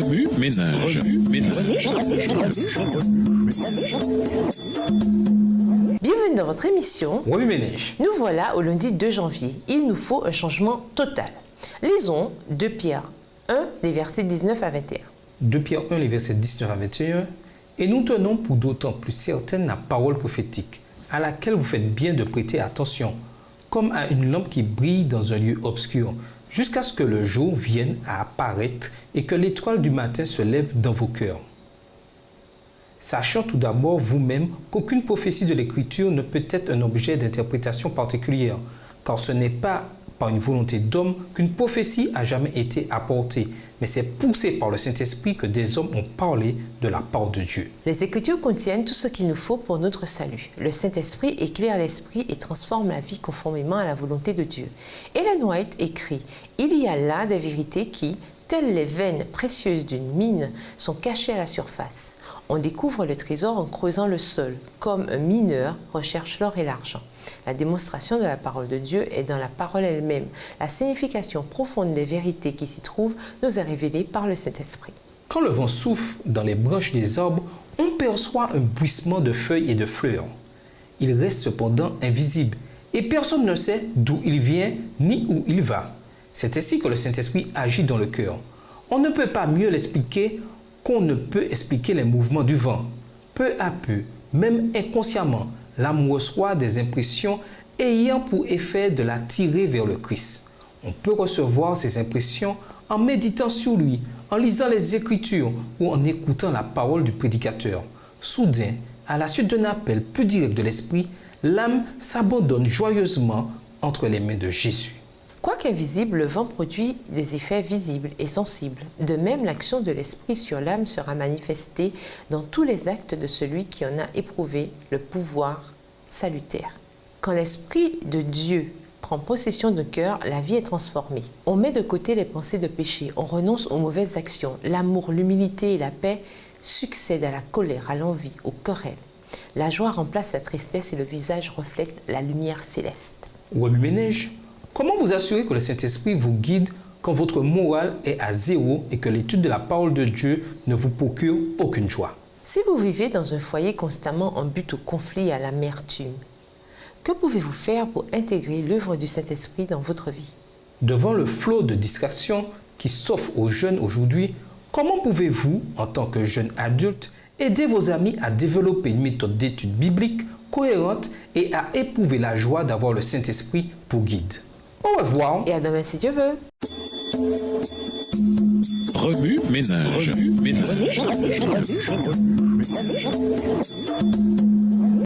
Remue ménage. Bienvenue dans votre émission Remue ménage. Nous voilà au lundi 2 janvier. Il nous faut un changement total. Lisons 2 Pierre 1, les versets 19 à 21. 2 Pierre 1, les versets 19 à 21. Et nous tenons pour d'autant plus certaine la parole prophétique, à laquelle vous faites bien de prêter attention, comme à une lampe qui brille dans un lieu obscur, jusqu'à ce que le jour vienne à apparaître et que l'étoile du matin se lève dans vos cœurs. Sachant tout d'abord vous-même qu'aucune prophétie de l'Écriture ne peut être un objet d'interprétation particulière, car ce n'est pas par une volonté d'homme qu'une prophétie a jamais été apportée, mais c'est poussé par le Saint-Esprit que des hommes ont parlé de la part de Dieu. Les Écritures contiennent tout ce qu'il nous faut pour notre salut. Le Saint-Esprit éclaire l'esprit et transforme la vie conformément à la volonté de Dieu. Ellen White écrit « Il y a là des vérités qui, telles les veines précieuses d'une mine, sont cachées à la surface. On découvre le trésor en creusant le sol, comme un mineur recherche l'or et l'argent. La démonstration de la parole de Dieu est dans la parole elle-même. La signification profonde des vérités qui s'y trouvent nous est révélée par le Saint-Esprit. » Quand le vent souffle dans les branches des arbres, on perçoit un bruissement de feuilles et de fleurs. Il reste cependant invisible et personne ne sait d'où il vient ni où il va. C'est ainsi que le Saint-Esprit agit dans le cœur. On ne peut pas mieux l'expliquer qu'on ne peut expliquer les mouvements du vent. Peu à peu, même inconsciemment, l'âme reçoit des impressions ayant pour effet de la tirer vers le Christ. On peut recevoir ces impressions en méditant sur lui, en lisant les Écritures ou en écoutant la parole du prédicateur. Soudain, à la suite d'un appel plus direct de l'Esprit, l'âme s'abandonne joyeusement entre les mains de Jésus. Quoique invisible, le vent produit des effets visibles et sensibles. De même, l'action de l'Esprit sur l'âme sera manifestée dans tous les actes de celui qui en a éprouvé le pouvoir salutaire. Quand l'Esprit de Dieu prend possession de cœur, la vie est transformée. On met de côté les pensées de péché, on renonce aux mauvaises actions. L'amour, l'humilité et la paix succèdent à la colère, à l'envie, aux querelles. La joie remplace la tristesse et le visage reflète la lumière céleste. Remue ménage. Comment vous assurer que le Saint-Esprit vous guide quand votre morale est à zéro et que l'étude de la parole de Dieu ne vous procure aucune joie? Si vous vivez dans un foyer constamment en butte au conflit et à l'amertume, que pouvez-vous faire pour intégrer l'œuvre du Saint-Esprit dans votre vie? Devant le flot de distractions qui s'offre aux jeunes aujourd'hui, comment pouvez-vous, en tant que jeune adulte, aider vos amis à développer une méthode d'étude biblique cohérente et à éprouver la joie d'avoir le Saint-Esprit pour guide? Au revoir. Et à demain si Dieu veut. Remue ménage.